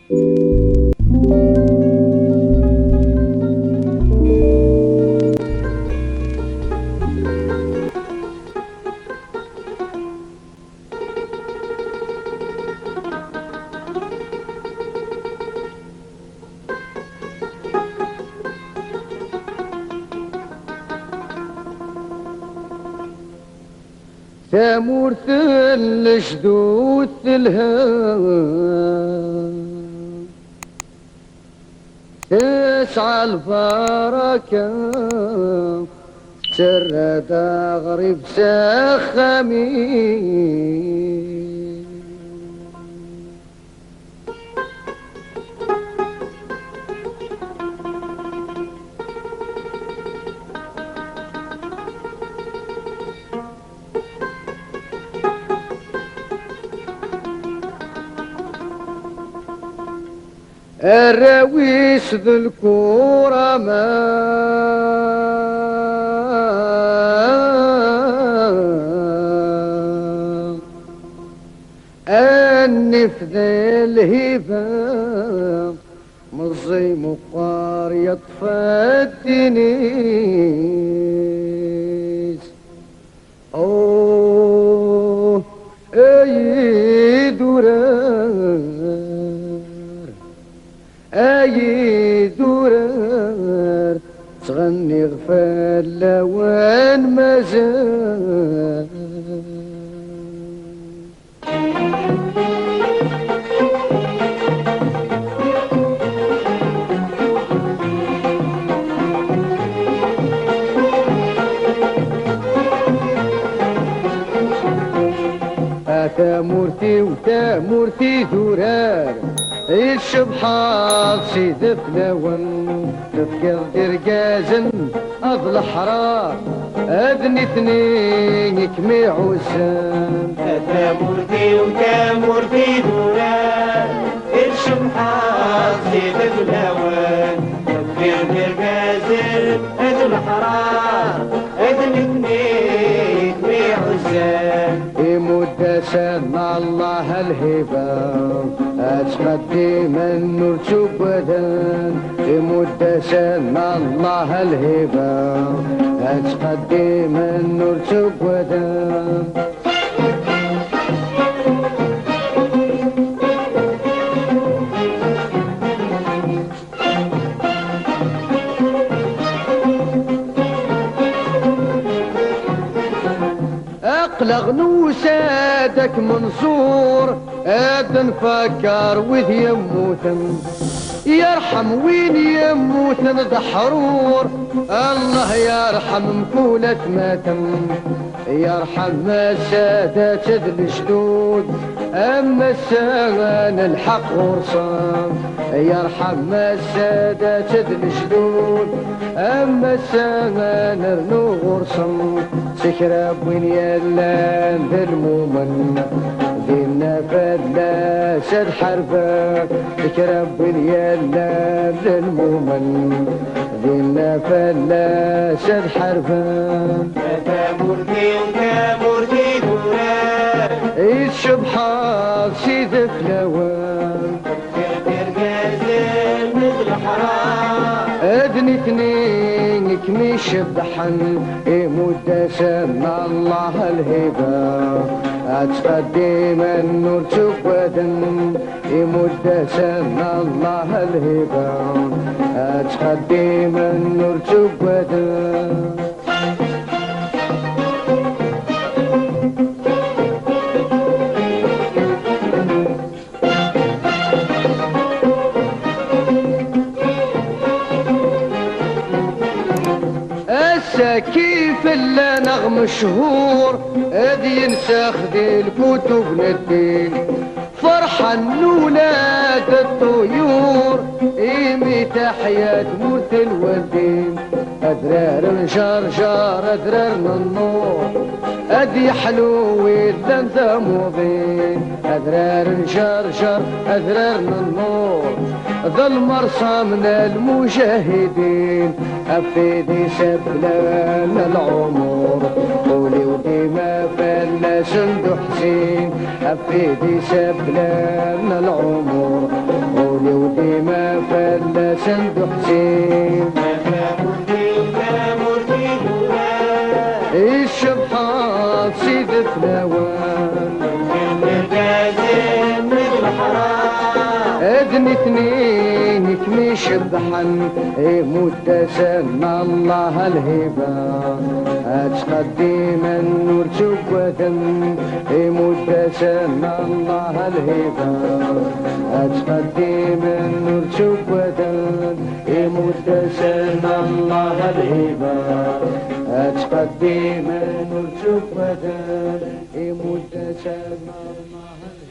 تمورث الجدود الهام تسعى البركة ترد غريب سخامي الراويس ذو الكورة ما النفذ الهبة مزي مقار يطفى الدنيس اوه اي اي درار تغني غفال لوان مازال تامورتي وتامورتي درار الشبحات سيد فلاون تفكر درقازن أضل الحرار أذني اثنين كمي عزام تامورتي وتامورتي دوران الشبحات سيد فلاون تفكر درقازن أضل الحرار أذني اثنين كمي عزام مدة سمع الله الهبة أتقدم النور تبدان مدة سمع الله الهبة أتقدم النور تبدان اقلق نوسادك منصور اد نفكر وذ يموتن يرحم وين يموتن دحرور الله يرحم مكولة ماتم يرحم السادات ذي الجدود اما السان الحق غرصان يرحم السادات ذي الجدود اما السان رنو غرصان سكراب وين يلان ذي المؤمن دينا فلاسة حربك سكراب وين يلان ذي المؤمن دينا فلاسة حربك تامورتي وتامورتي دوران الشبحات سيد فلاوان درقازن مثل حرام اذني اثنين كمي شبحن مدة سمع الله الهبة أتقدم النور تبدن مدة سمع الله الهبة أتقدم النور تبدن كيف الا نغم شهور اذ ينسخ ذي الكتب للدين فرحا ولاد الطيور ايمي تحيا تموت الوالدين ادرار جرجر ادرار من النور ادي حلو ويدن ثموضين ادرار جرجر ادرار من النور ذا المرصى من المجاهدين افيدي سبلان العمر قولي وديما فلا سند حسين افيدي سبلان العمر قولي اذن اثنين كمي شبحن متسنى الله الهبة اتقدم النور تقدم متسنى الله الهبة اتقدم النور تقدم متسنى الله الهبة اتقدم النور تقدم متسنى الله الهبة